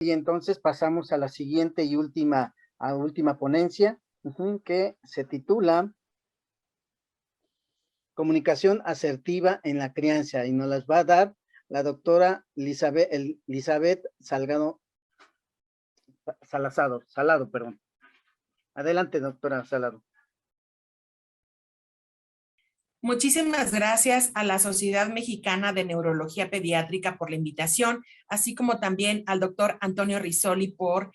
Y entonces pasamos a la siguiente y última ponencia, que se titula Comunicación asertiva en la crianza, y nos las va a dar la doctora Elizabeth Salado, perdón. Adelante, doctora Salado. Muchísimas gracias a la Sociedad Mexicana de Neurología Pediátrica por la invitación, así como también al doctor Antonio Rizzoli por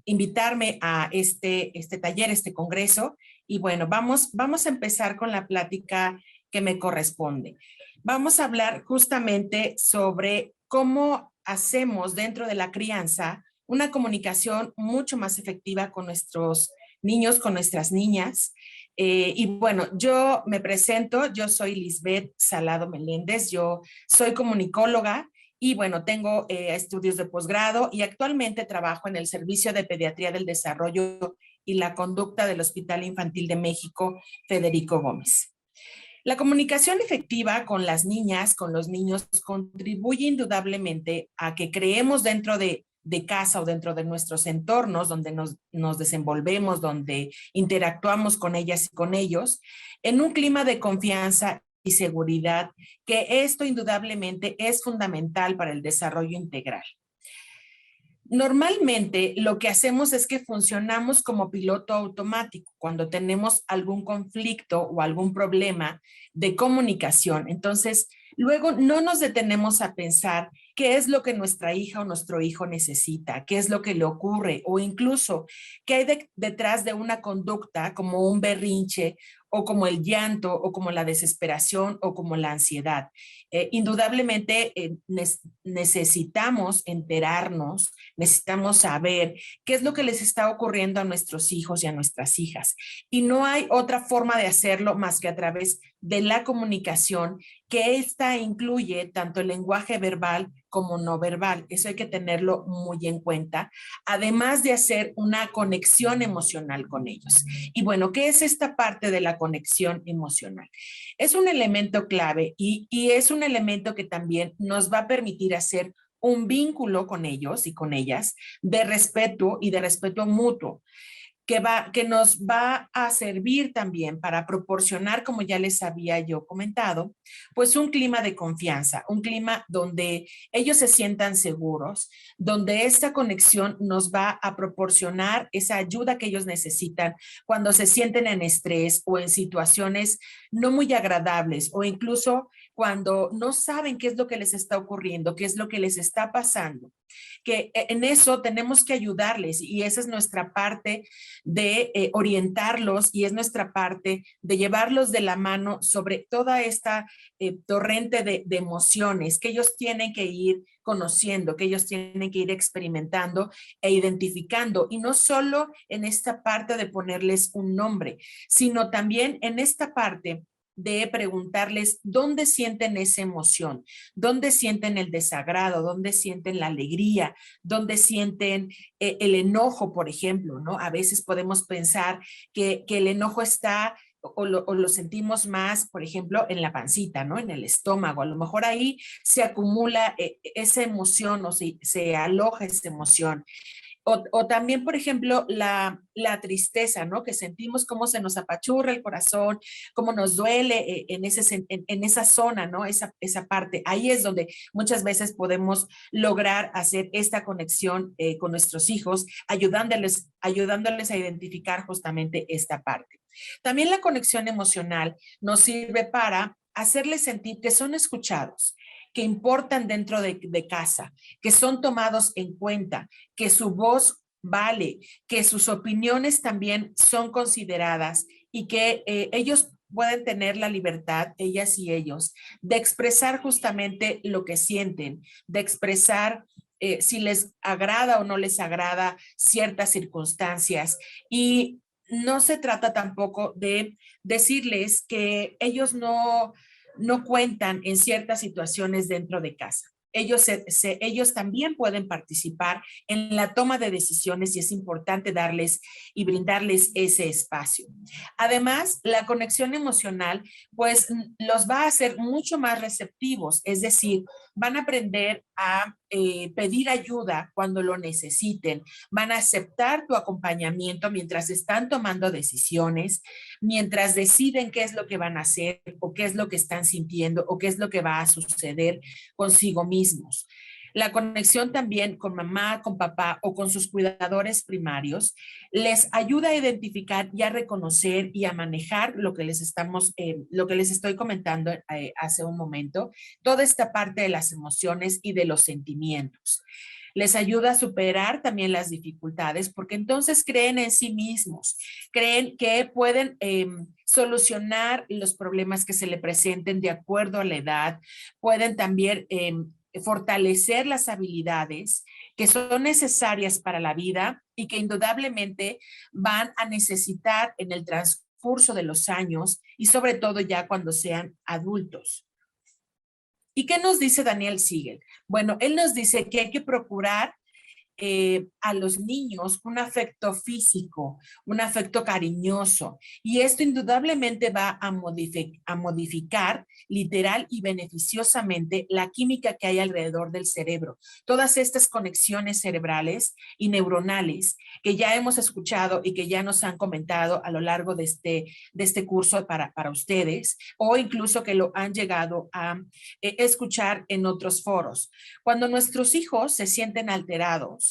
invitarme a este taller, este congreso. Y bueno, vamos a empezar con la plática que me corresponde. Vamos a hablar justamente sobre cómo hacemos dentro de la crianza una comunicación mucho más efectiva con nuestros niños, con nuestras niñas. Y bueno, yo me presento, yo soy Lisbeth Salado Meléndez, yo soy comunicóloga y bueno, tengo estudios de posgrado y actualmente trabajo en el Servicio de Pediatría del Desarrollo y la Conducta del Hospital Infantil de México, Federico Gómez. La comunicación efectiva con las niñas, con los niños, contribuye indudablemente a que creemos dentro de casa o dentro de nuestros entornos donde nos desenvolvemos, donde interactuamos con ellas y con ellos, en un clima de confianza y seguridad, que esto indudablemente es fundamental para el desarrollo integral. Normalmente lo que hacemos es que funcionamos como piloto automático cuando tenemos algún conflicto o algún problema de comunicación. Entonces, luego no nos detenemos a pensar qué es lo que nuestra hija o nuestro hijo necesita, qué es lo que le ocurre o incluso qué hay detrás de una conducta como un berrinche o como el llanto o como la desesperación o como la ansiedad. Indudablemente necesitamos enterarnos, necesitamos saber qué es lo que les está ocurriendo a nuestros hijos y a nuestras hijas. Y no hay otra forma de hacerlo más que a través de la comunicación, que esta incluye tanto el lenguaje verbal como no verbal. Eso hay que tenerlo muy en cuenta, además de hacer una conexión emocional con ellos. Y bueno, ¿qué es esta parte de la conexión emocional? Es un elemento clave y es un elemento que también nos va a permitir hacer un vínculo con ellos y con ellas de respeto y de respeto mutuo, que nos va a servir también para proporcionar, como ya les había yo comentado, pues un clima de confianza, un clima donde ellos se sientan seguros, donde esta conexión nos va a proporcionar esa ayuda que ellos necesitan cuando se sienten en estrés o en situaciones no muy agradables o incluso cuando no saben qué es lo que les está ocurriendo, qué es lo que les está pasando, que en eso tenemos que ayudarles y esa es nuestra parte de orientarlos y es nuestra parte de llevarlos de la mano sobre toda esta torrente de emociones que ellos tienen que ir conociendo, que ellos tienen que ir experimentando e identificando, y no solo en esta parte de ponerles un nombre, sino también en esta parte de preguntarles dónde sienten esa emoción, dónde sienten el desagrado, dónde sienten la alegría, dónde sienten el enojo, por ejemplo, ¿no? A veces podemos pensar que el enojo está o lo sentimos más, por ejemplo, en la pancita, ¿no? En el estómago. A lo mejor ahí se acumula esa emoción o se aloja esa emoción. O también, por ejemplo, la tristeza, ¿no? Que sentimos cómo se nos apachurra el corazón, cómo nos duele en esa zona, ¿no? Esa parte. Ahí es donde muchas veces podemos lograr hacer esta conexión con nuestros hijos, ayudándoles a identificar justamente esta parte. También la conexión emocional nos sirve para hacerles sentir que son escuchados, que importan dentro de casa, que son tomados en cuenta, que su voz vale, que sus opiniones también son consideradas y que ellos pueden tener la libertad, ellas y ellos, de expresar justamente lo que sienten, de expresar si les agrada o no les agrada ciertas circunstancias. Y no se trata tampoco de decirles que ellos no cuentan en ciertas situaciones dentro de casa. ellos también pueden participar en la toma de decisiones y es importante darles y brindarles ese espacio. Además, la conexión emocional pues los va a hacer mucho más receptivos, es decir, van a aprender a pedir ayuda cuando lo necesiten, van a aceptar tu acompañamiento mientras están tomando decisiones, mientras deciden qué es lo que van a hacer o qué es lo que están sintiendo o qué es lo que va a suceder consigo mismos. La conexión también con mamá, con papá o con sus cuidadores primarios les ayuda a identificar y a reconocer y a manejar lo que lo que les estoy comentando hace un momento, toda esta parte de las emociones y de los sentimientos. Les ayuda a superar también las dificultades porque entonces creen en sí mismos, creen que pueden solucionar los problemas que se le presenten de acuerdo a la edad, pueden también fortalecer las habilidades que son necesarias para la vida y que indudablemente van a necesitar en el transcurso de los años y sobre todo ya cuando sean adultos. ¿Y qué nos dice Daniel Siegel? Bueno, él nos dice que hay que procurar a los niños un afecto físico, un afecto cariñoso. Y esto indudablemente va a modificar literal y beneficiosamente la química que hay alrededor del cerebro. Todas estas conexiones cerebrales y neuronales que ya hemos escuchado y que ya nos han comentado a lo largo de este curso para ustedes, o incluso que lo han llegado a escuchar en otros foros. Cuando nuestros hijos se sienten alterados,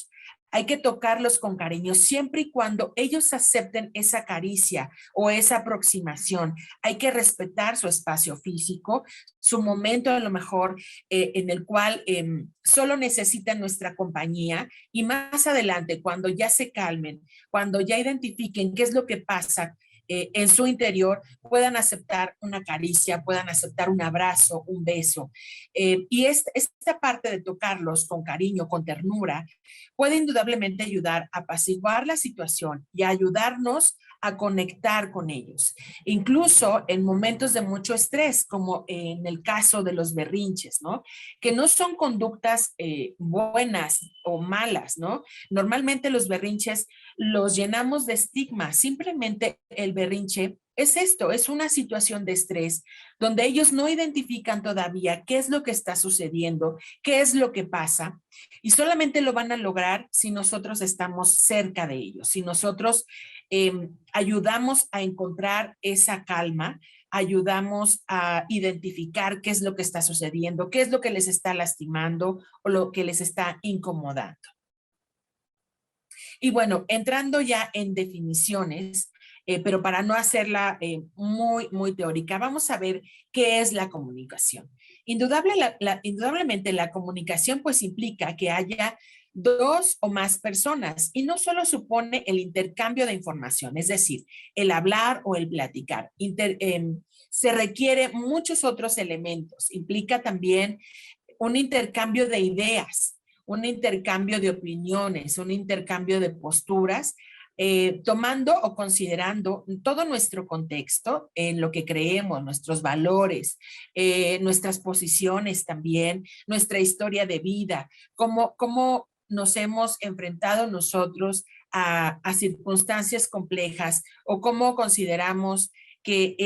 hay que tocarlos con cariño siempre y cuando ellos acepten esa caricia o esa aproximación. Hay que respetar su espacio físico, su momento a lo mejor en el cual solo necesitan nuestra compañía y más adelante, cuando ya se calmen, cuando ya identifiquen qué es lo que pasa en su interior, puedan aceptar una caricia, puedan aceptar un abrazo, un beso. Y esta parte de tocarlos con cariño, con ternura, puede indudablemente ayudar a apaciguar la situación y a ayudarnos a conectar con ellos. Incluso en momentos de mucho estrés, como en el caso de los berrinches, ¿no? Que no son conductas buenas o malas, ¿no? Normalmente los berrinches los llenamos de estigma. Simplemente el berrinche es esto, es una situación de estrés donde ellos no identifican todavía qué es lo que está sucediendo, qué es lo que pasa, y solamente lo van a lograr si nosotros estamos cerca de ellos, si nosotros ayudamos a encontrar esa calma, ayudamos a identificar qué es lo que está sucediendo, qué es lo que les está lastimando o lo que les está incomodando. Y bueno, entrando ya en definiciones, pero para no hacerla muy teórica, vamos a ver qué es la comunicación. Indudablemente la comunicación pues implica que haya dos o más personas y no solo supone el intercambio de información, es decir, el hablar o el platicar. Se requiere muchos otros elementos. Implica también un intercambio de ideas, un intercambio de opiniones, un intercambio de posturas, tomando o considerando todo nuestro contexto en lo que creemos, nuestros valores, nuestras posiciones también, nuestra historia de vida, cómo nos hemos enfrentado nosotros a circunstancias complejas o cómo consideramos que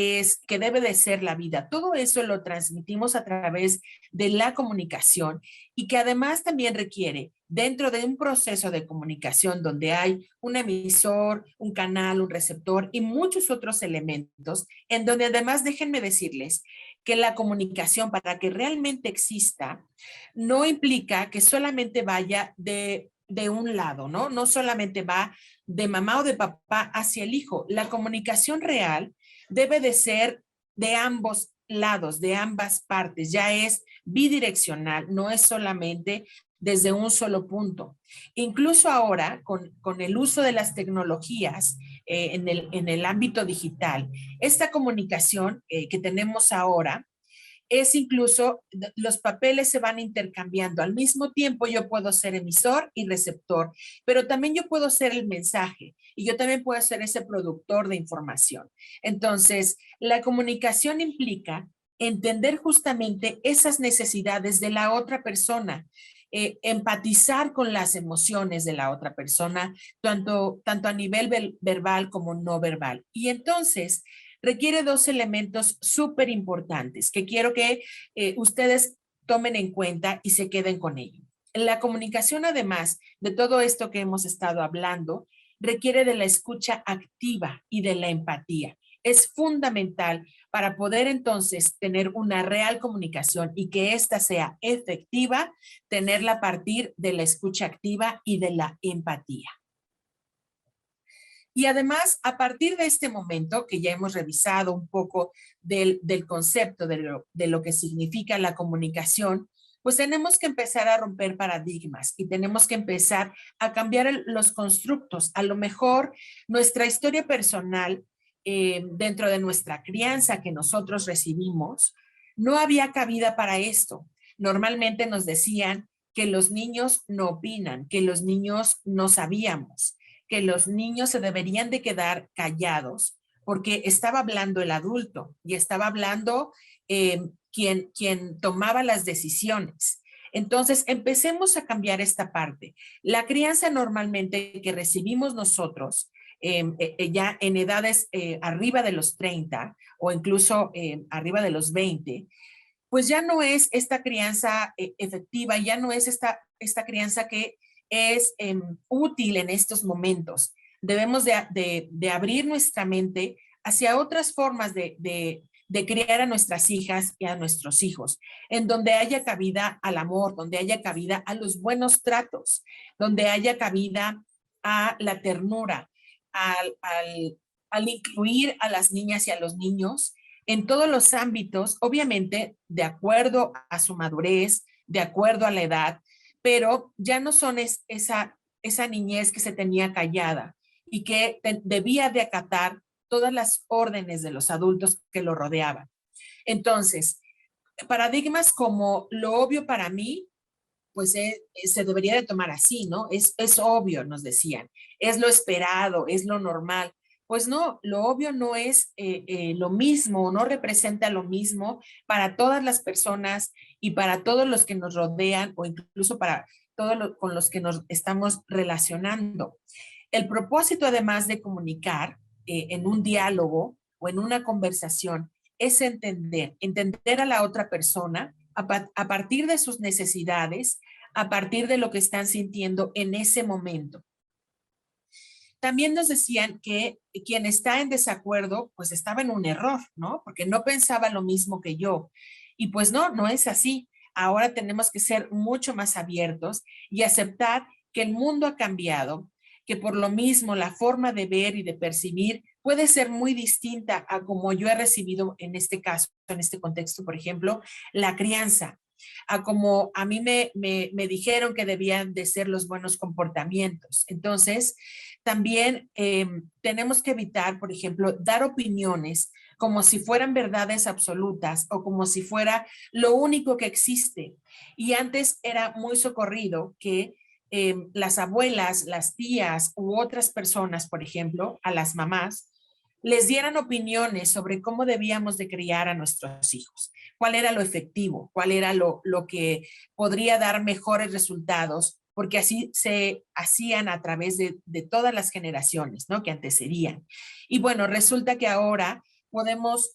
debe de ser la vida. Todo eso lo transmitimos a través de la comunicación y que además también requiere, dentro de un proceso de comunicación donde hay un emisor, un canal, un receptor y muchos otros elementos, en donde además déjenme decirles que la comunicación para que realmente exista no implica que solamente vaya de un lado, ¿no? No solamente va de mamá o de papá hacia el hijo. La comunicación real debe de ser de ambos lados, de ambas partes, ya es bidireccional, no es solamente desde un solo punto. Incluso ahora, con el uso de las tecnologías en el ámbito digital, esta comunicación que tenemos ahora es incluso, los papeles se van intercambiando. Al mismo tiempo yo puedo ser emisor y receptor, pero también yo puedo ser el mensaje y yo también puedo ser ese productor de información. Entonces, la comunicación implica entender justamente esas necesidades de la otra persona, empatizar con las emociones de la otra persona, tanto a nivel verbal como no verbal. Y entonces requiere dos elementos súper importantes que quiero que ustedes tomen en cuenta y se queden con ello. La comunicación, además de todo esto que hemos estado hablando, requiere de la escucha activa y de la empatía. Es fundamental para poder entonces tener una real comunicación y que ésta sea efectiva, tenerla a partir de la escucha activa y de la empatía. Y además, a partir de este momento, que ya hemos revisado un poco del concepto de lo que significa la comunicación, pues tenemos que empezar a romper paradigmas y tenemos que empezar a cambiar los constructos. A lo mejor nuestra historia personal dentro de nuestra crianza que nosotros recibimos, no había cabida para esto. Normalmente nos decían que los niños no opinan, que los niños no sabíamos, que los niños se deberían de quedar callados porque estaba hablando el adulto y estaba hablando quien tomaba las decisiones. Entonces, empecemos a cambiar esta parte. La crianza normalmente que recibimos nosotros, ya en edades arriba de los 30 o incluso arriba de los 20, pues ya no es esta crianza efectiva, ya no es esta crianza que es útil en estos momentos. Debemos de abrir nuestra mente hacia otras formas de criar a nuestras hijas y a nuestros hijos, en donde haya cabida al amor, donde haya cabida a los buenos tratos, donde haya cabida a la ternura, al incluir a las niñas y a los niños en todos los ámbitos, obviamente de acuerdo a su madurez, de acuerdo a la edad, pero ya no son esa niñez que se tenía callada y que debía de acatar todas las órdenes de los adultos que lo rodeaban. Entonces, paradigmas como lo obvio para mí, pues se debería de tomar así, ¿no? Es obvio, nos decían, es lo esperado, es lo normal. Pues no, lo obvio no es lo mismo, no representa lo mismo para todas las personas y para todos los que nos rodean o incluso para todos con los que nos estamos relacionando. El propósito, además de comunicar en un diálogo o en una conversación, es entender a la otra persona a partir de sus necesidades, a partir de lo que están sintiendo en ese momento. También nos decían que quien está en desacuerdo, pues estaba en un error, ¿no? Porque no pensaba lo mismo que yo. Y pues no, no es así. Ahora tenemos que ser mucho más abiertos y aceptar que el mundo ha cambiado, que por lo mismo la forma de ver y de percibir puede ser muy distinta a como yo he recibido en este caso, en este contexto, por ejemplo, la crianza, a como a mí me dijeron que debían de ser los buenos comportamientos. Entonces, también tenemos que evitar, por ejemplo, dar opiniones como si fueran verdades absolutas o como si fuera lo único que existe. Y antes era muy socorrido que las abuelas, las tías u otras personas, por ejemplo, a las mamás, les dieran opiniones sobre cómo debíamos de criar a nuestros hijos, cuál era lo efectivo, cuál era lo que podría dar mejores resultados, porque así se hacían a través de todas las generaciones, ¿no? Que antecedían. Y bueno, resulta que ahora podemos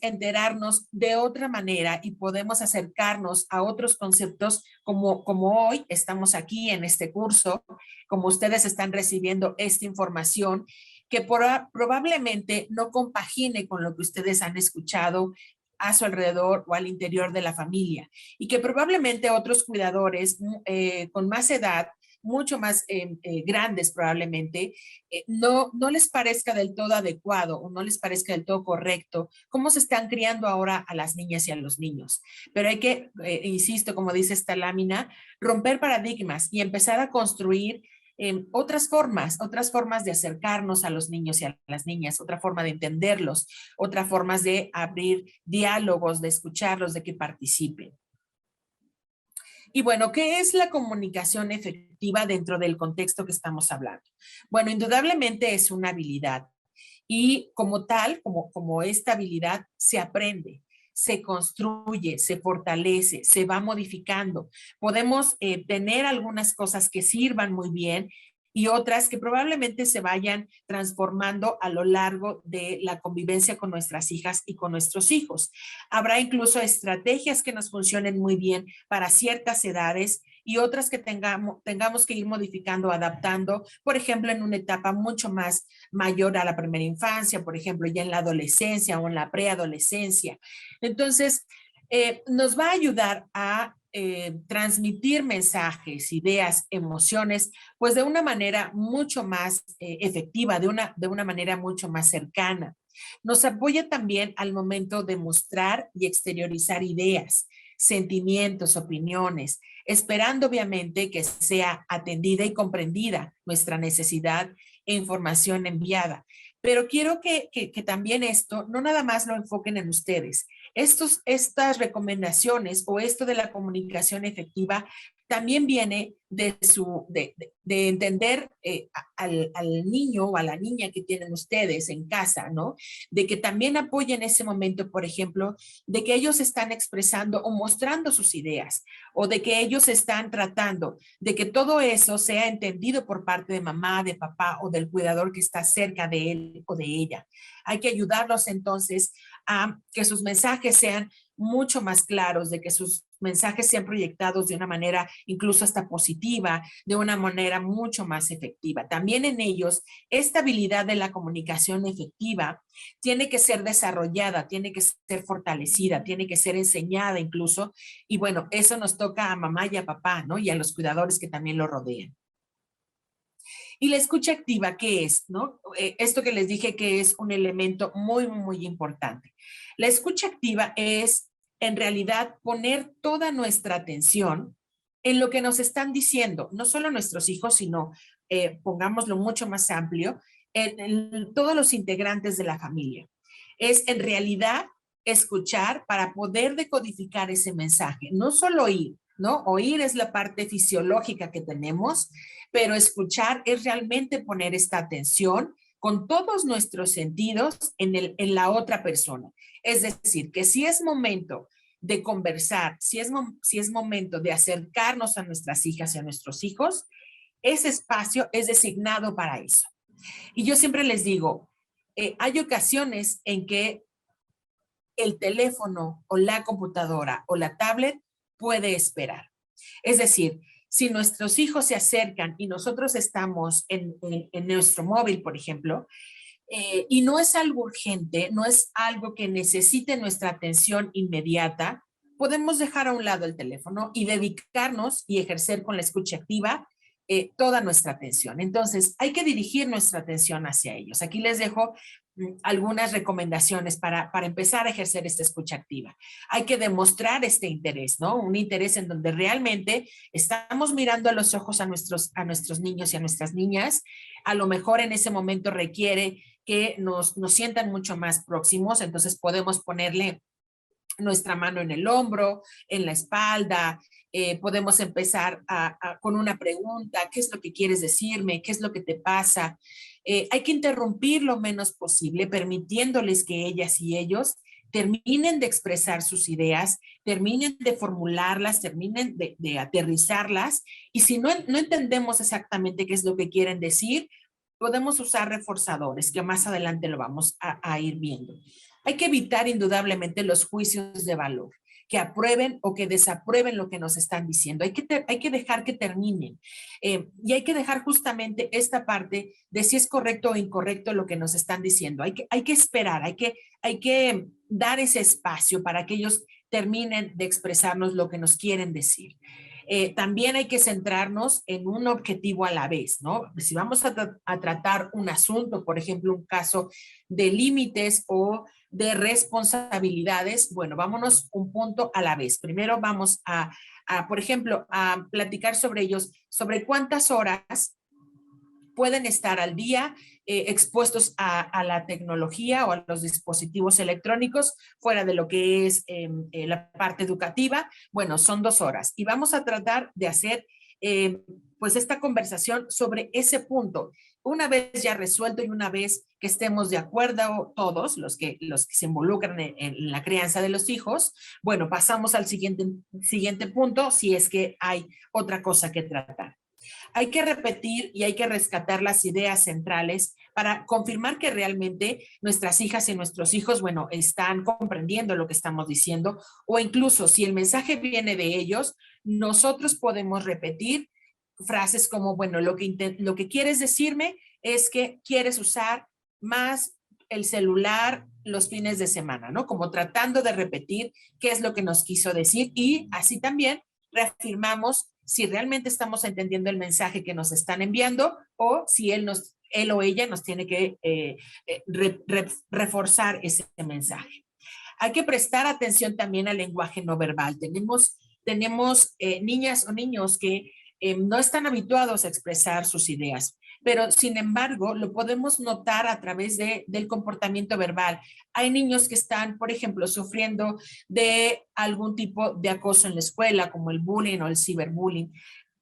enterarnos de otra manera y podemos acercarnos a otros conceptos como hoy estamos aquí en este curso, como ustedes están recibiendo esta información que probablemente no compagine con lo que ustedes han escuchado a su alrededor o al interior de la familia y que probablemente otros cuidadores con más edad, mucho más grandes probablemente, no les parezca del todo adecuado o no les parezca del todo correcto cómo se están criando ahora a las niñas y a los niños. Pero hay que, insisto, como dice esta lámina, romper paradigmas y empezar a construir otras formas de acercarnos a los niños y a las niñas, otra forma de entenderlos, otra forma de abrir diálogos, de escucharlos, de que participen. Y bueno, ¿qué es la comunicación efectiva dentro del contexto que estamos hablando? Bueno, indudablemente es una habilidad y como tal, como esta habilidad se aprende. se construye, se fortalece, se va modificando. Podemos tener algunas cosas que sirvan muy bien y otras que probablemente se vayan transformando a lo largo de la convivencia con nuestras hijas y con nuestros hijos. Habrá incluso estrategias que nos funcionen muy bien para ciertas edades y otras que tengamos que ir modificando, adaptando, por ejemplo, en una etapa mucho más mayor a la primera infancia, por ejemplo, ya en la adolescencia o en la preadolescencia. Entonces, nos va a ayudar a transmitir mensajes, ideas, emociones, pues de una manera mucho más efectiva, de una manera mucho más cercana. Nos apoya también al momento de mostrar y exteriorizar ideas, sentimientos, opiniones, esperando obviamente que sea atendida y comprendida nuestra necesidad e información enviada. Pero quiero que también esto no nada más lo enfoquen en ustedes. Estas recomendaciones o esto de la comunicación efectiva también viene de entender al niño o a la niña que tienen ustedes en casa, ¿no? De que también apoyen ese momento, por ejemplo, de que ellos están expresando o mostrando sus ideas, o de que ellos están tratando de que todo eso sea entendido por parte de mamá, de papá o del cuidador que está cerca de él o de ella. Hay que ayudarlos entonces a que sus mensajes sean mucho más claros, de que sus mensajes sean proyectados de una manera incluso hasta positiva, de una manera mucho más efectiva. También en ellos, esta habilidad de la comunicación efectiva tiene que ser desarrollada, tiene que ser fortalecida, tiene que ser enseñada incluso. Y bueno, eso nos toca a mamá y a papá, ¿no? Y a los cuidadores que también lo rodean. Y la escucha activa, ¿qué es? ¿No? Esto que les dije que es un elemento muy, muy importante. La escucha activa es, en realidad, poner toda nuestra atención en lo que nos están diciendo, no solo nuestros hijos, sino, pongámoslo mucho más amplio, en todos los integrantes de la familia. Es, en realidad, escuchar para poder decodificar ese mensaje, no solo oír, ¿no? Oír es la parte fisiológica que tenemos, pero escuchar es realmente poner esta atención con todos nuestros sentidos en la otra persona. Es decir, que si es momento de conversar, si es momento de acercarnos a nuestras hijas y a nuestros hijos, ese espacio es designado para eso. Y yo siempre les digo, hay ocasiones en que el teléfono o la computadora o la tablet puede esperar. Es decir, si nuestros hijos se acercan y nosotros estamos en nuestro móvil, por ejemplo, y no es algo urgente, no es algo que necesite nuestra atención inmediata, podemos dejar a un lado el teléfono y dedicarnos y ejercer con la escucha activa toda nuestra atención. Entonces, hay que dirigir nuestra atención hacia ellos. Aquí les dejo algunas recomendaciones para empezar a ejercer esta escucha activa. Hay que demostrar este interés, ¿no? Un interés en donde realmente estamos mirando a los ojos a nuestros niños y a nuestras niñas. A lo mejor en ese momento requiere que nos sientan mucho más próximos, entonces podemos ponerle nuestra mano en el hombro, en la espalda, podemos empezar con una pregunta, ¿qué es lo que quieres decirme? ¿Qué es lo que te pasa? Hay que interrumpir lo menos posible, permitiéndoles que ellas y ellos terminen de expresar sus ideas, terminen de formularlas, terminen de aterrizarlas, y si no entendemos exactamente qué es lo que quieren decir, podemos usar reforzadores, que más adelante lo vamos a ir viendo. Hay que evitar indudablemente los juicios de valor, que aprueben o que desaprueben lo que nos están diciendo. Hay que dejar que terminen. Y hay que dejar justamente esta parte de si es correcto o incorrecto lo que nos están diciendo. Hay que esperar, hay que dar ese espacio para que ellos terminen de expresarnos lo que nos quieren decir. También hay que centrarnos en un objetivo a la vez, ¿no? Si vamos a tratar un asunto, por ejemplo, un caso de límites o de responsabilidades, bueno, vámonos un punto a la vez. Primero vamos por ejemplo, a platicar sobre ellos, sobre cuántas horas pueden estar al día expuestos a la tecnología o a los dispositivos electrónicos fuera de lo que es la parte educativa. Bueno, son 2 horas y vamos a tratar de hacer pues esta conversación sobre ese punto. Una vez ya resuelto y una vez que estemos de acuerdo todos, los que se involucran en la crianza de los hijos, bueno, pasamos al siguiente punto si es que hay otra cosa que tratar. Hay que repetir y hay que rescatar las ideas centrales para confirmar que realmente nuestras hijas y nuestros hijos, bueno, están comprendiendo lo que estamos diciendo, o incluso si el mensaje viene de ellos, nosotros podemos repetir frases como, bueno, lo que quieres decirme es que quieres usar más el celular los fines de semana, ¿no? Como tratando de repetir qué es lo que nos quiso decir, y así también reafirmamos si realmente estamos entendiendo el mensaje que nos están enviando, o si él o ella nos tiene que reforzar ese mensaje. Hay que prestar atención también al lenguaje no verbal. Tenemos niñas o niños que no están habituados a expresar sus ideas, pero sin embargo lo podemos notar a través del comportamiento verbal. Hay niños que están, por ejemplo, sufriendo de algún tipo de acoso en la escuela, como el bullying o el ciberbullying,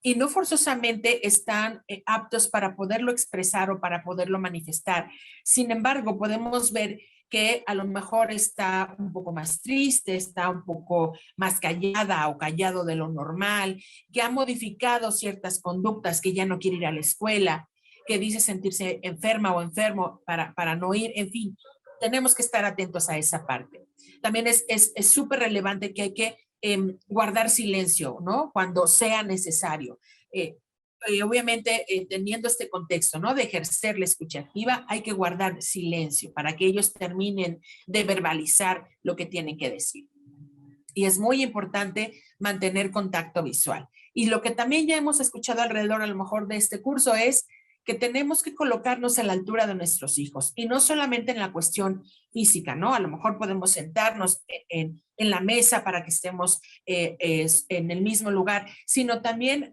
y no forzosamente están aptos para poderlo expresar o para poderlo manifestar. Sin embargo, podemos ver que a lo mejor está un poco más triste, está un poco más callada o callado de lo normal, que ha modificado ciertas conductas, que ya no quiere ir a la escuela, que dice sentirse enferma o enfermo para no ir, en fin, tenemos que estar atentos a esa parte. También es súper relevante que hay que guardar silencio, ¿no? Cuando sea necesario. Obviamente, teniendo este contexto, ¿no? De ejercer la escucha activa, hay que guardar silencio para que ellos terminen de verbalizar lo que tienen que decir. Y es muy importante mantener contacto visual. Y lo que también ya hemos escuchado alrededor, a lo mejor, de este curso es que tenemos que colocarnos a la altura de nuestros hijos, y no solamente en la cuestión física, ¿no? A lo mejor podemos sentarnos en la mesa para que estemos en el mismo lugar, sino también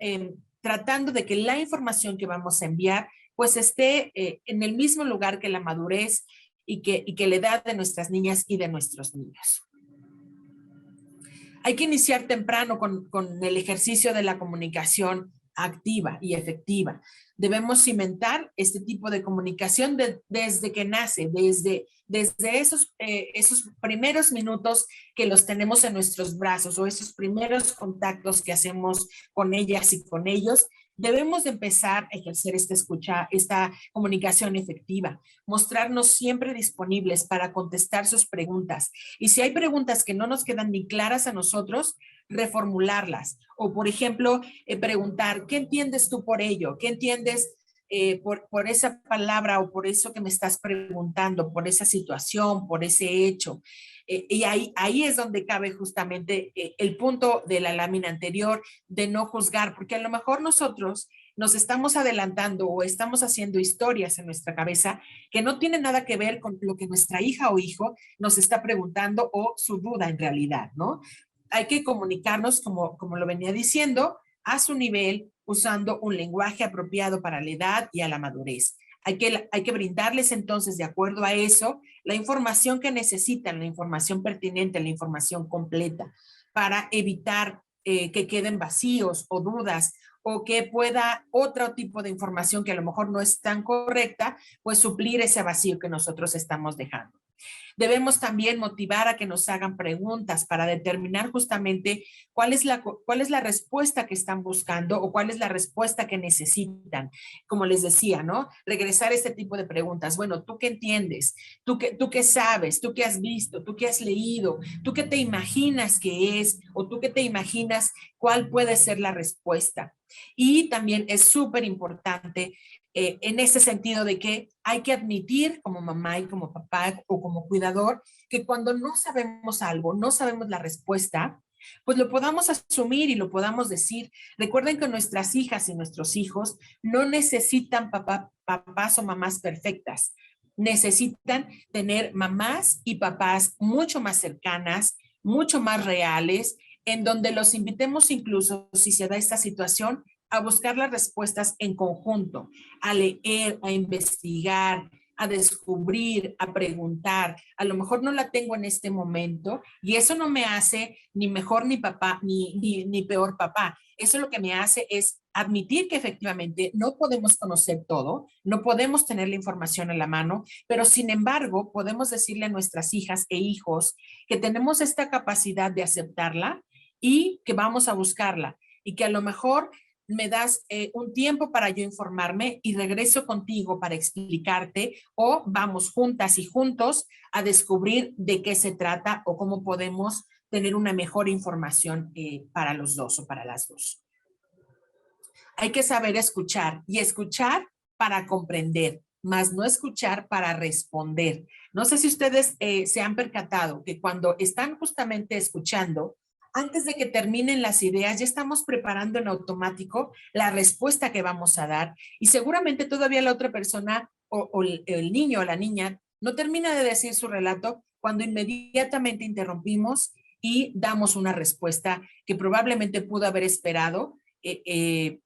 tratando de que la información que vamos a enviar pues esté en el mismo lugar que la madurez y que la edad de nuestras niñas y de nuestros niños. Hay que iniciar temprano con el ejercicio de la comunicación activa y efectiva. Debemos cimentar este tipo de comunicación desde que nace, desde esos primeros minutos que los tenemos en nuestros brazos, o esos primeros contactos que hacemos con ellas y con ellos. Debemos de empezar a ejercer esta comunicación efectiva, mostrarnos siempre disponibles para contestar sus preguntas. Y si hay preguntas que no nos quedan ni claras a nosotros, reformularlas. O, por ejemplo, preguntar, ¿qué entiendes tú por ello? ¿Qué entiendes por esa palabra o por eso que me estás preguntando, por esa situación, por ese hecho? Y ahí es donde cabe justamente el punto de la lámina anterior, de no juzgar, porque a lo mejor nosotros nos estamos adelantando o estamos haciendo historias en nuestra cabeza que no tienen nada que ver con lo que nuestra hija o hijo nos está preguntando, o su duda en realidad, ¿no? Hay que comunicarnos, como lo venía diciendo, a su nivel, usando un lenguaje apropiado para la edad y a la madurez. Hay que brindarles entonces, de acuerdo a eso, la información que necesitan, la información pertinente, la información completa, para evitar que queden vacíos o dudas, o que pueda otro tipo de información que a lo mejor no es tan correcta, pues suplir ese vacío que nosotros estamos dejando. Debemos también motivar a que nos hagan preguntas para determinar justamente cuál es la respuesta que están buscando, o cuál es la respuesta que necesitan. Como les decía, ¿no? Regresar a este tipo de preguntas. Bueno, ¿tú qué entiendes? ¿Tú qué sabes? ¿Tú qué has visto? ¿Tú qué has leído? ¿Tú qué te imaginas que es? ¿O tú qué te imaginas cuál puede ser la respuesta? Y también es súper importante en ese sentido de que hay que admitir, como mamá y como papá o como cuidador, que cuando no sabemos algo, no sabemos la respuesta, pues lo podamos asumir y lo podamos decir. Recuerden que nuestras hijas y nuestros hijos no necesitan papás o mamás perfectas. Necesitan tener mamás y papás mucho más cercanas, mucho más reales, en donde los invitemos, incluso si se da esta situación, a buscar las respuestas en conjunto, a leer, a investigar, a descubrir, a preguntar. A lo mejor no la tengo en este momento, y eso no me hace ni mejor ni papá, ni peor papá. Eso lo que me hace es admitir que efectivamente no podemos conocer todo, no podemos tener la información en la mano, pero sin embargo podemos decirle a nuestras hijas e hijos que tenemos esta capacidad de aceptarla y que vamos a buscarla y que a lo mejor me das un tiempo para yo informarme y regreso contigo para explicarte o vamos juntas y juntos a descubrir de qué se trata o cómo podemos tener una mejor información para los dos o para las dos. Hay que saber escuchar y escuchar para comprender, más no escuchar para responder. No sé si ustedes se han percatado que cuando están justamente escuchando, antes de que terminen las ideas, ya estamos preparando en automático la respuesta que vamos a dar y seguramente todavía la otra persona o el niño o la niña no termina de decir su relato cuando inmediatamente interrumpimos y damos una respuesta que probablemente pudo haber esperado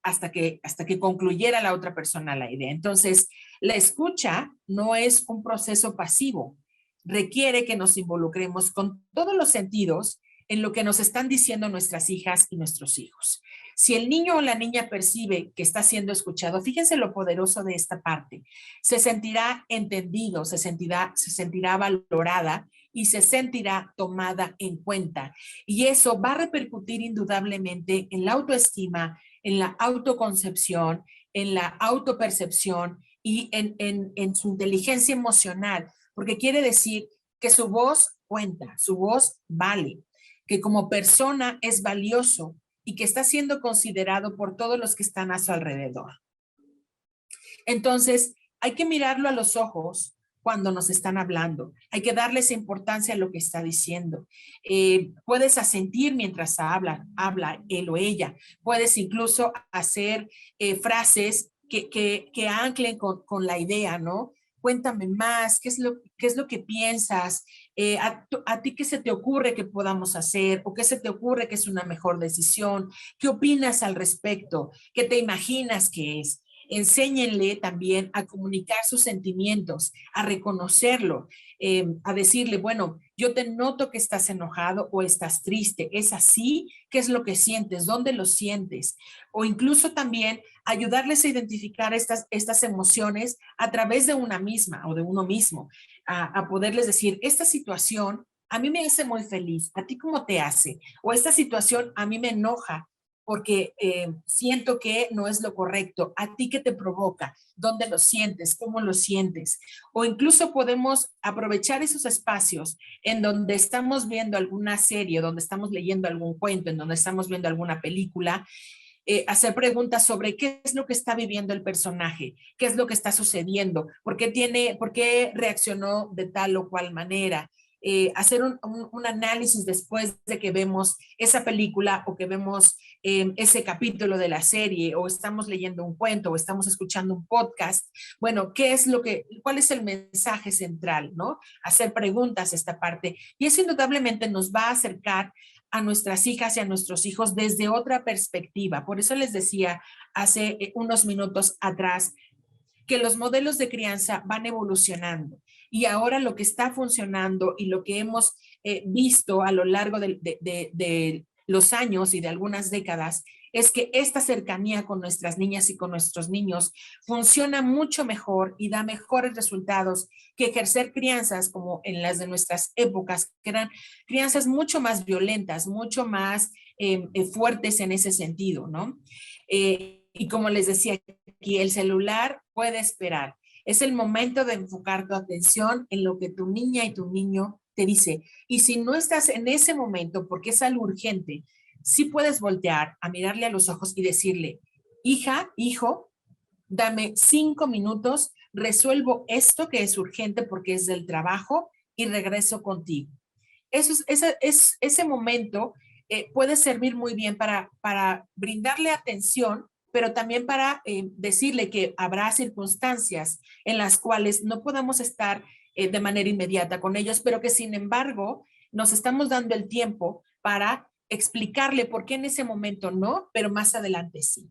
hasta que concluyera la otra persona la idea. Entonces, la escucha no es un proceso pasivo, requiere que nos involucremos con todos los sentidos en lo que nos están diciendo nuestras hijas y nuestros hijos. Si el niño o la niña percibe que está siendo escuchado, fíjense lo poderoso de esta parte, se sentirá entendido, se sentirá valorada y se sentirá tomada en cuenta. Y eso va a repercutir indudablemente en la autoestima, en la autoconcepción, en la autopercepción y en su inteligencia emocional, porque quiere decir que su voz cuenta, su voz vale, que como persona es valioso y que está siendo considerado por todos los que están a su alrededor. Entonces, hay que mirarlo a los ojos cuando nos están hablando. Hay que darle esa importancia a lo que está diciendo. Puedes asentir mientras habla él o ella. Puedes incluso hacer frases que anclen con la idea, ¿no? Cuéntame más, ¿qué es lo que piensas? ¿A ti qué se te ocurre que podamos hacer? ¿O qué se te ocurre que es una mejor decisión? ¿Qué opinas al respecto? ¿Qué te imaginas que es? Enséñenle también a comunicar sus sentimientos, a reconocerlo, a decirle, bueno, yo te noto que estás enojado o estás triste. ¿Es así? ¿Qué es lo que sientes? ¿Dónde lo sientes? O incluso también ayudarles a identificar estas emociones a través de una misma o de uno mismo, a poderles decir, esta situación a mí me hace muy feliz, ¿a ti cómo te hace? O esta situación a mí me enoja porque siento que no es lo correcto. ¿A ti qué te provoca? ¿Dónde lo sientes? ¿Cómo lo sientes? O incluso podemos aprovechar esos espacios en donde estamos viendo alguna serie, donde estamos leyendo algún cuento, en donde estamos viendo alguna película, hacer preguntas sobre qué es lo que está viviendo el personaje, qué es lo que está sucediendo, por qué reaccionó de tal o cual manera. Hacer un análisis después de que vemos esa película o que vemos ese capítulo de la serie o estamos leyendo un cuento o estamos escuchando un podcast. Bueno, ¿cuál es el mensaje central, ¿no? Hacer preguntas esta parte y eso indudablemente nos va a acercar a nuestras hijas y a nuestros hijos desde otra perspectiva. Por eso les decía hace unos minutos atrás que los modelos de crianza van evolucionando y ahora lo que está funcionando y lo que hemos visto a lo largo de los años y de algunas décadas es que esta cercanía con nuestras niñas y con nuestros niños funciona mucho mejor y da mejores resultados que ejercer crianzas como en las de nuestras épocas, que eran crianzas mucho más violentas, mucho más fuertes en ese sentido, ¿no? Y como les decía aquí, el celular puede esperar. Es el momento de enfocar tu atención en lo que tu niña y tu niño te dice. Y si no estás en ese momento, porque es algo urgente, sí puedes voltear a mirarle a los ojos y decirle, hija, hijo, dame 5 minutos, resuelvo esto que es urgente porque es del trabajo y regreso contigo. Ese momento puede servir muy bien para brindarle atención, pero también para decirle que habrá circunstancias en las cuales no podamos estar de manera inmediata con ellos, pero que sin embargo nos estamos dando el tiempo para explicarle por qué en ese momento no, pero más adelante sí.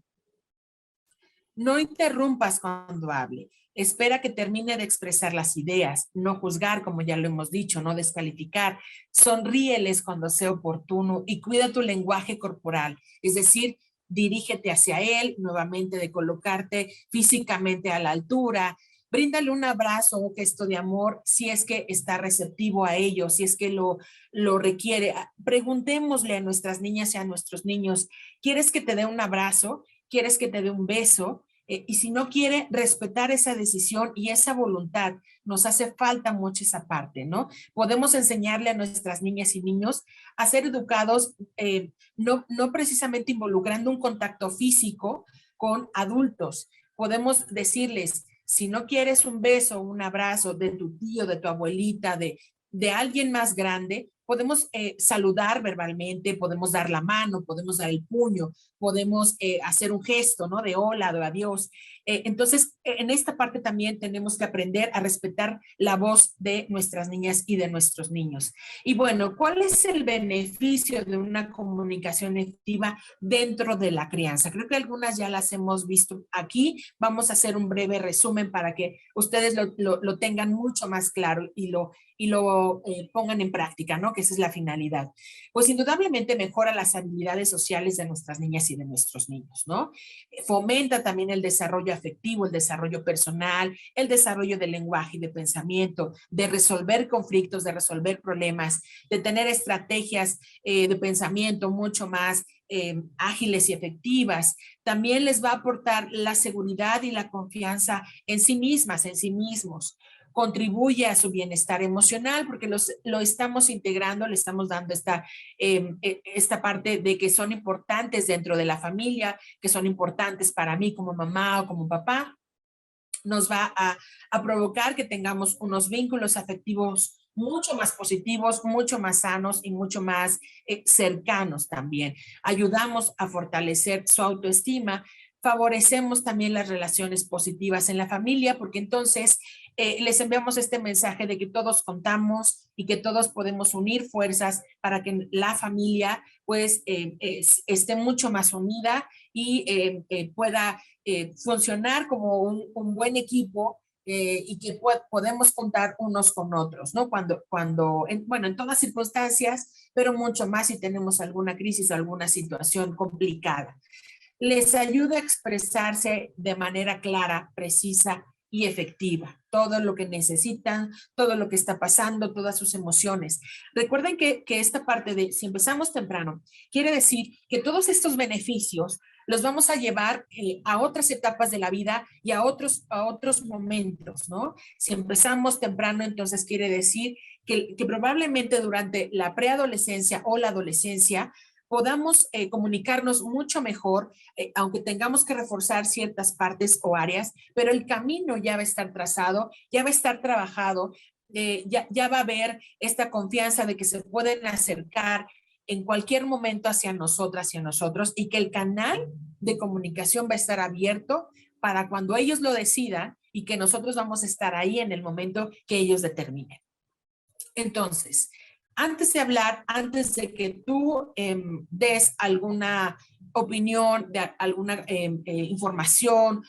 No interrumpas cuando hable. Espera que termine de expresar las ideas, no juzgar, como ya lo hemos dicho, no descalificar. Sonríeles cuando sea oportuno y cuida tu lenguaje corporal. Es decir, dirígete hacia él, nuevamente de colocarte físicamente a la altura. Bríndale un abrazo, un gesto de amor, si es que está receptivo a ello, si es que lo requiere. Preguntémosle a nuestras niñas y a nuestros niños, ¿quieres que te dé un abrazo? ¿Quieres que te dé un beso? Y si no quiere, respetar esa decisión y esa voluntad. Nos hace falta mucho esa parte, ¿no? Podemos enseñarle a nuestras niñas y niños a ser educados, no precisamente involucrando un contacto físico con adultos. Podemos decirles, si no quieres un beso, un abrazo de tu tío, de tu abuelita, de alguien más grande, podemos saludar verbalmente, podemos dar la mano, podemos dar el puño, podemos hacer un gesto, ¿no? De hola, de adiós. Entonces, en esta parte también tenemos que aprender a respetar la voz de nuestras niñas y de nuestros niños. Y bueno, ¿cuál es el beneficio de una comunicación efectiva dentro de la crianza? Creo que algunas ya las hemos visto aquí. Vamos a hacer un breve resumen para que ustedes lo tengan mucho más claro y lo pongan en práctica, ¿no? Que esa es la finalidad. Pues indudablemente mejora las habilidades sociales de nuestras niñas y de nuestros niños, ¿no? Fomenta también el desarrollo afectivo, el desarrollo personal, el desarrollo del lenguaje y de pensamiento, de resolver conflictos, de resolver problemas, de tener estrategias de pensamiento mucho más ágiles y efectivas. También les va a aportar la seguridad y la confianza en sí mismas, en sí mismos. Contribuye a su bienestar emocional porque lo estamos integrando, le estamos dando esta parte de que son importantes dentro de la familia, que son importantes para mí como mamá o como papá. Nos va a provocar que tengamos unos vínculos afectivos mucho más positivos, mucho más sanos y mucho más cercanos también. Ayudamos a fortalecer su autoestima, favorecemos también las relaciones positivas en la familia, porque entonces les enviamos este mensaje de que todos contamos y que todos podemos unir fuerzas para que la familia pues esté mucho más unida y pueda funcionar como un buen equipo y que podemos contar unos con otros, ¿no? Bueno, en todas circunstancias, pero mucho más si tenemos alguna crisis o alguna situación complicada. Les ayuda a expresarse de manera clara, precisa y efectiva. Todo lo que necesitan, todo lo que está pasando, todas sus emociones. Recuerden que esta parte de si empezamos temprano, quiere decir que todos estos beneficios los vamos a llevar a otras etapas de la vida y a otros momentos, ¿no? Si empezamos temprano, entonces quiere decir que probablemente durante la preadolescencia o la adolescencia podamos comunicarnos mucho mejor, aunque tengamos que reforzar ciertas partes o áreas, pero el camino ya va a estar trazado, ya va a estar trabajado, ya va a haber esta confianza de que se pueden acercar en cualquier momento hacia nosotras y a nosotros y que el canal de comunicación va a estar abierto para cuando ellos lo decidan y que nosotros vamos a estar ahí en el momento que ellos determinen. Entonces, antes de hablar, antes de que tú des alguna opinión, de alguna información,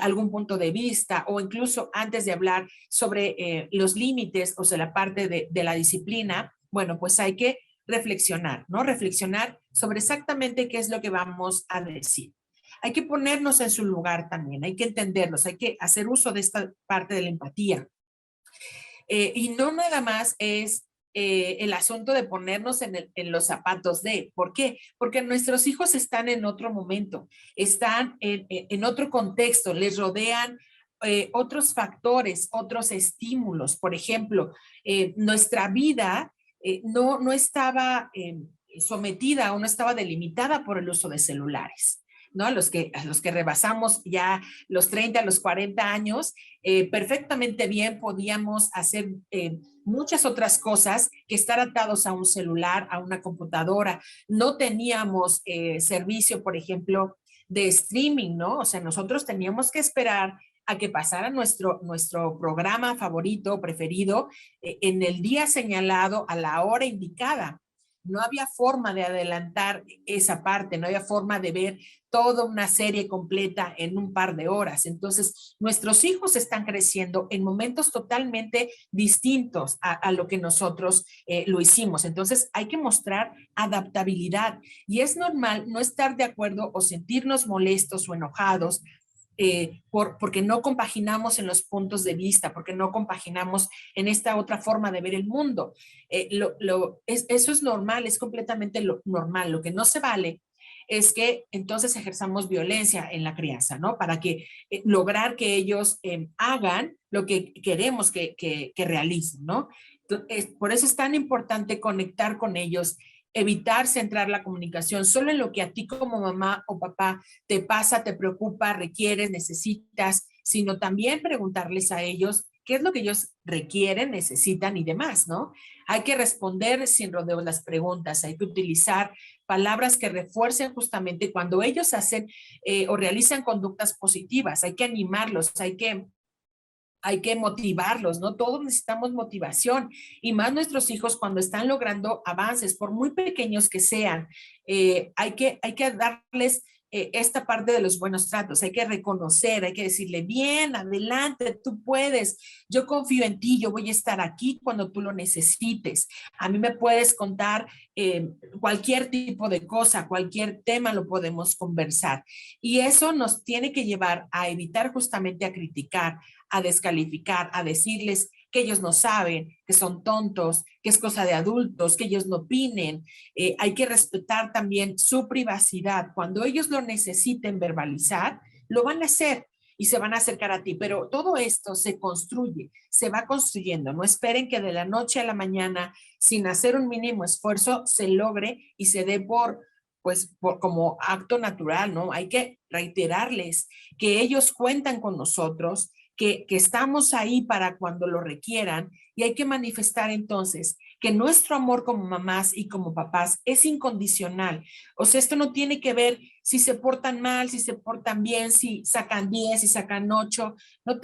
algún punto de vista o incluso antes de hablar sobre los límites o sea, la parte de la disciplina, bueno, pues hay que reflexionar, ¿no? Reflexionar sobre exactamente qué es lo que vamos a decir. Hay que ponernos en su lugar también, hay que entenderlos, hay que hacer uso de esta parte de la empatía. Y no nada más es el asunto de ponernos en los zapatos de, ¿por qué? Porque nuestros hijos están en otro momento, están en otro contexto, les rodean otros factores, otros estímulos. Por ejemplo, nuestra vida no estaba sometida o no estaba delimitada por el uso de celulares. ¿No? A los que rebasamos ya los 30, los 40 años, perfectamente bien podíamos hacer muchas otras cosas que estar atados a un celular, a una computadora. No teníamos servicio, por ejemplo, de streaming, ¿no? O sea, nosotros teníamos que esperar a que pasara nuestro programa favorito, preferido, en el día señalado, a la hora indicada. no había forma de adelantar esa parte, no había forma de ver toda una serie completa en un par de horas. Entonces, nuestros hijos están creciendo en momentos totalmente distintos a lo que nosotros lo hicimos. Entonces, hay que mostrar adaptabilidad y es normal no estar de acuerdo o sentirnos molestos o enojados porque no compaginamos en los puntos de vista, porque no compaginamos en esta otra forma de ver el mundo. Eso es normal, es completamente normal. Lo que no se vale es que entonces ejerzamos violencia en la crianza, ¿no? Para que lograr que ellos hagan lo que queremos que realicen, ¿no? Entonces, por eso es tan importante conectar con ellos, evitar centrar la comunicación solo en lo que a ti como mamá o papá te pasa, te preocupa, requieres, necesitas, sino también preguntarles a ellos qué es lo que ellos requieren, necesitan y demás, ¿no? Hay que responder sin rodeos las preguntas, hay que utilizar palabras que refuercen justamente cuando ellos hacen o realizan conductas positivas, hay que animarlos, hay que motivarlos, ¿no? Todos necesitamos motivación y más nuestros hijos cuando están logrando avances, por muy pequeños que sean, hay que darles esta parte de los buenos tratos, hay que reconocer, hay que decirle, bien, adelante, tú puedes, yo confío en ti, yo voy a estar aquí cuando tú lo necesites, a mí me puedes contar cualquier tipo de cosa, cualquier tema lo podemos conversar y eso nos tiene que llevar a evitar justamente a criticar, a descalificar, a decirles que ellos no saben, que son tontos, que es cosa de adultos, que ellos no opinen. Hay que respetar también su privacidad. Cuando ellos lo necesiten verbalizar, lo van a hacer y se van a acercar a ti, pero todo esto se construye, se va construyendo. No esperen que de la noche a la mañana, sin hacer un mínimo esfuerzo, se logre y se dé como acto natural, ¿no? Hay que reiterarles que ellos cuentan con nosotros, que estamos ahí para cuando lo requieran y hay que manifestar entonces que nuestro amor como mamás y como papás es incondicional. O sea, esto no tiene que ver si se portan mal, si se portan bien, si sacan 10, si sacan 8. No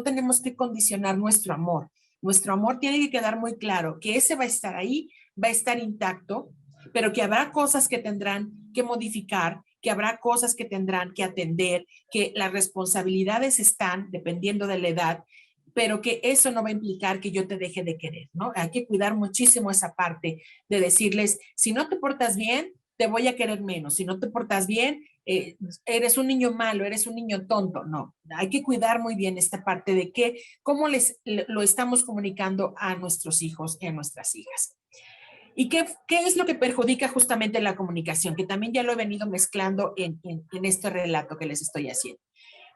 tenemos que condicionar nuestro amor. Nuestro amor tiene que quedar muy claro que ese va a estar ahí, va a estar intacto, pero que habrá cosas que tendrán que modificar, que habrá cosas que tendrán que atender, que las responsabilidades están dependiendo de la edad, pero que eso no va a implicar que yo te deje de querer, ¿no? Hay que cuidar muchísimo esa parte de decirles, si no te portas bien, te voy a querer menos, si no te portas bien, eres un niño malo, eres un niño tonto, no, hay que cuidar muy bien esta parte de que, cómo lo estamos comunicando a nuestros hijos y a nuestras hijas. ¿Y qué es lo que perjudica justamente la comunicación? Que también ya lo he venido mezclando en este relato que les estoy haciendo.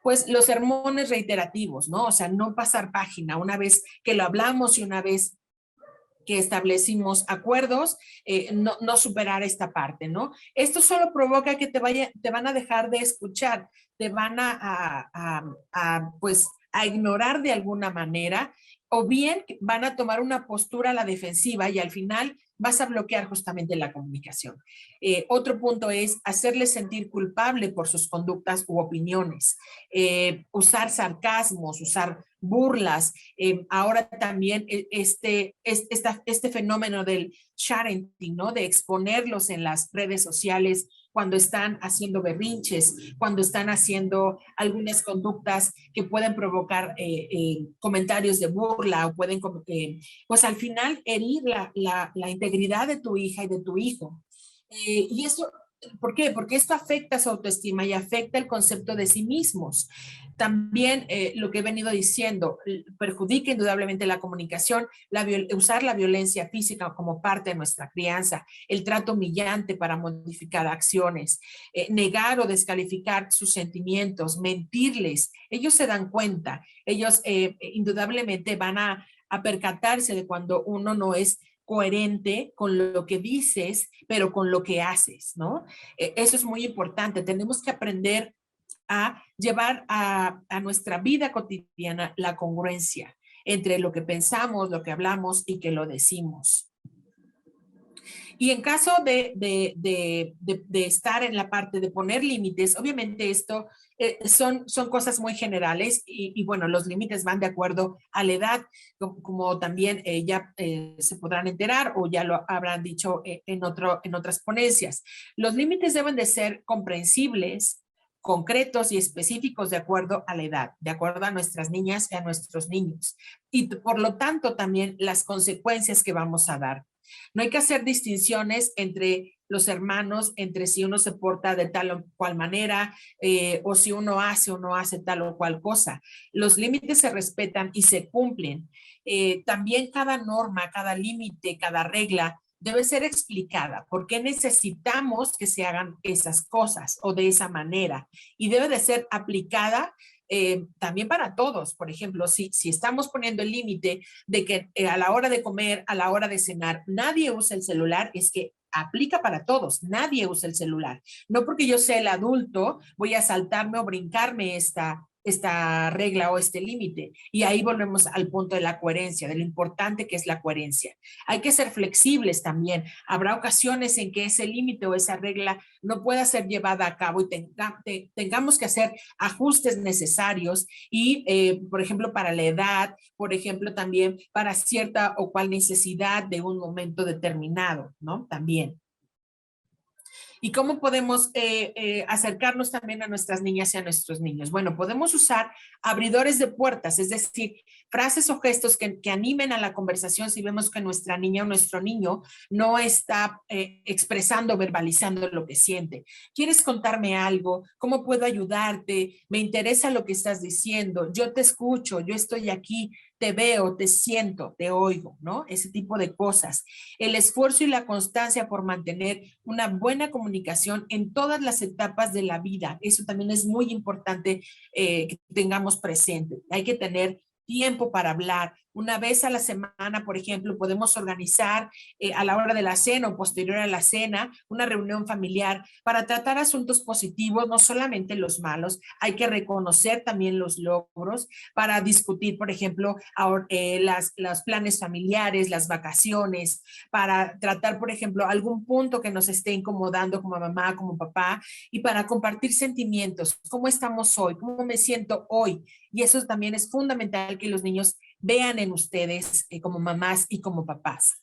Pues los sermones reiterativos, ¿no? O sea, no pasar página una vez que lo hablamos y una vez que establecimos acuerdos, no superar esta parte, ¿no? Esto solo provoca que te van a dejar de escuchar, te van pues, a ignorar de alguna manera, o bien van a tomar una postura a la defensiva y al final vas a bloquear justamente la comunicación. Otro punto es hacerles sentir culpable por sus conductas u opiniones, usar sarcasmos, usar burlas. Ahora también este fenómeno del sharing, ¿no? De exponerlos en las redes sociales cuando están haciendo berrinches, cuando están haciendo algunas conductas que pueden provocar comentarios de burla o pueden, pues al final herir la integridad de tu hija y de tu hijo. Y eso, ¿por qué? Porque esto afecta su autoestima y afecta el concepto de sí mismos. También lo que he venido diciendo, perjudica indudablemente la comunicación, usar la violencia física como parte de nuestra crianza, el trato humillante para modificar acciones, negar o descalificar sus sentimientos, mentirles. Ellos se dan cuenta, ellos indudablemente van a percatarse de cuando uno no es coherente con lo que dices, pero con lo que haces, ¿no? Eso es muy importante. Tenemos que aprender a llevar a nuestra vida cotidiana la congruencia entre lo que pensamos, lo que hablamos y que lo decimos. Y en caso de estar en la parte de poner límites, obviamente esto son cosas muy generales y bueno, los límites van de acuerdo a la edad, como también ya se podrán enterar o ya lo habrán dicho en otras ponencias. Los límites deben de ser comprensibles, concretos y específicos de acuerdo a la edad, de acuerdo a nuestras niñas y a nuestros niños. Y por lo tanto también las consecuencias que vamos a dar. No hay que hacer distinciones entre los hermanos, entre si uno se porta de tal o cual manera o si uno hace o no hace tal o cual cosa. Los límites se respetan y se cumplen. También cada norma, cada límite, cada regla debe ser explicada. ¿Por qué necesitamos que se hagan esas cosas o de esa manera? Y debe de ser aplicada también para todos. Por ejemplo, si estamos poniendo el límite de que a la hora de comer, a la hora de cenar, nadie usa el celular, es que aplica para todos, nadie usa el celular. No porque yo sea el adulto, voy a saltarme o brincarme esta regla o este límite. Y ahí volvemos al punto de la coherencia, de lo importante que es la coherencia. Hay que ser flexibles también. Habrá ocasiones en que ese límite o esa regla no pueda ser llevada a cabo y tengamos que hacer ajustes necesarios y, por ejemplo, para la edad, por ejemplo, también para cierta o cual necesidad de un momento determinado, ¿no? También. ¿Y cómo podemos acercarnos también a nuestras niñas y a nuestros niños? Bueno, podemos usar abridores de puertas, es decir, frases o gestos que animen a la conversación si vemos que nuestra niña o nuestro niño no está expresando, verbalizando lo que siente. ¿Quieres contarme algo? ¿Cómo puedo ayudarte? Me interesa lo que estás diciendo. Yo te escucho, yo estoy aquí, te veo, te siento, te oigo, ¿no? Ese tipo de cosas. El esfuerzo y la constancia por mantener una buena comunicación en todas las etapas de la vida. Eso también es muy importante que tengamos presente. Hay que tener tiempo para hablar. Una vez a la semana, por ejemplo, podemos organizar a la hora de la cena o posterior a la cena una reunión familiar para tratar asuntos positivos, no solamente los malos. Hay que reconocer también los logros para discutir, por ejemplo, los planes familiares, las vacaciones, para tratar, por ejemplo, algún punto que nos esté incomodando como mamá, como papá, y para compartir sentimientos. ¿Cómo estamos hoy? ¿Cómo me siento hoy? Y eso también es fundamental que los niños vean en ustedes como mamás y como papás.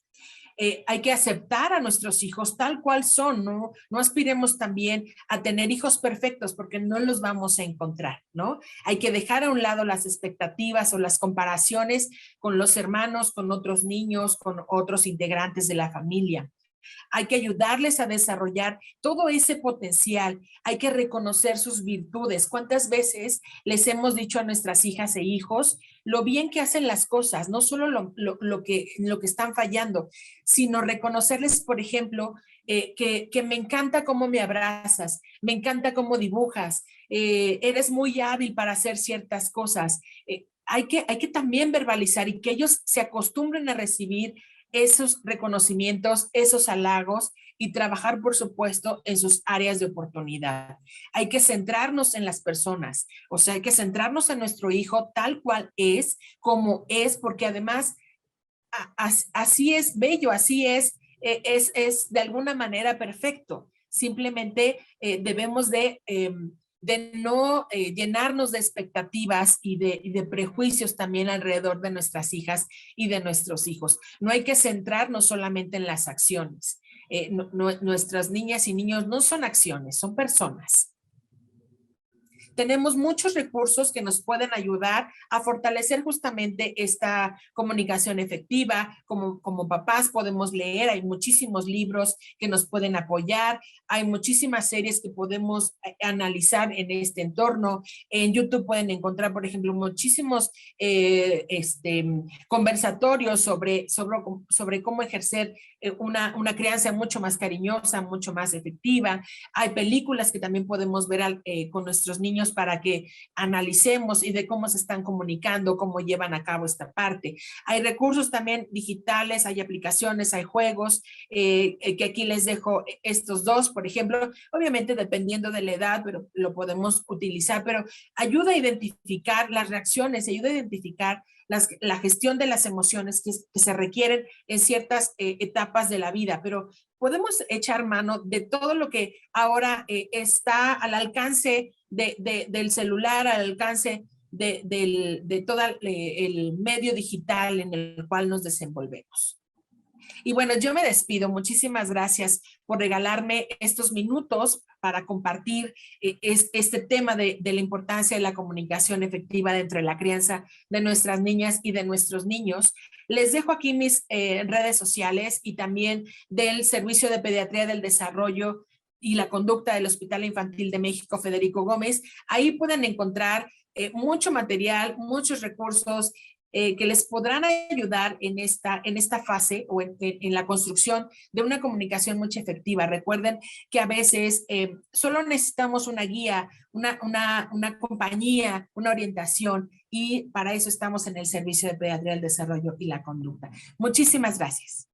Hay que aceptar a nuestros hijos tal cual son, ¿no? No aspiremos también a tener hijos perfectos porque no los vamos a encontrar, ¿no? Hay que dejar a un lado las expectativas o las comparaciones con los hermanos, con otros niños, con otros integrantes de la familia. Hay que ayudarles a desarrollar todo ese potencial, hay que reconocer sus virtudes. ¿Cuántas veces les hemos dicho a nuestras hijas e hijos lo bien que hacen las cosas, no solo lo que están fallando, sino reconocerles, por ejemplo, que me encanta cómo me abrazas, me encanta cómo dibujas, eres muy hábil para hacer ciertas cosas. Hay que también verbalizar y que ellos se acostumbren a recibir esos reconocimientos, esos halagos y trabajar, por supuesto, en sus áreas de oportunidad. Hay que centrarnos en las personas, o sea, hay que centrarnos en nuestro hijo tal cual es, como es, porque además así es bello, así es de alguna manera perfecto. Simplemente debemos de no llenarnos de expectativas y de prejuicios también alrededor de nuestras hijas y de nuestros hijos. No hay que centrarnos solamente en las acciones. Nuestras niñas y niños no son acciones, son personas. Tenemos muchos recursos que nos pueden ayudar a fortalecer justamente esta comunicación efectiva. Como papás podemos leer, hay muchísimos libros que nos pueden apoyar, hay muchísimas series que podemos analizar en este entorno. En YouTube pueden encontrar, por ejemplo, muchísimos conversatorios sobre cómo ejercer una crianza mucho más cariñosa, mucho más efectiva. Hay películas que también podemos ver con nuestros niños para que analicemos y de cómo se están comunicando, cómo llevan a cabo esta parte. Hay recursos también digitales, hay aplicaciones, hay juegos, que aquí les dejo estos dos, por ejemplo, obviamente dependiendo de la edad, pero lo podemos utilizar, pero ayuda a identificar las reacciones, ayuda a identificar la gestión de las emociones que se requieren en ciertas etapas de la vida, pero podemos echar mano de todo lo que ahora está al alcance del celular, al alcance de todo el medio digital en el cual nos desenvolvemos. Y bueno, yo me despido. Muchísimas gracias por regalarme estos minutos para compartir este tema de la importancia de la comunicación efectiva dentro de la crianza de nuestras niñas y de nuestros niños. Les dejo aquí mis redes sociales y también del Servicio de Pediatría del Desarrollo y la Conducta del Hospital Infantil de México, Federico Gómez. Ahí pueden encontrar mucho material, muchos recursos que les podrán ayudar en esta fase o en la construcción de una comunicación muy efectiva. Recuerden que a veces solo necesitamos una guía, una compañía, una orientación, y para eso estamos en el Servicio de Pediatría del Desarrollo y la Conducta. Muchísimas gracias.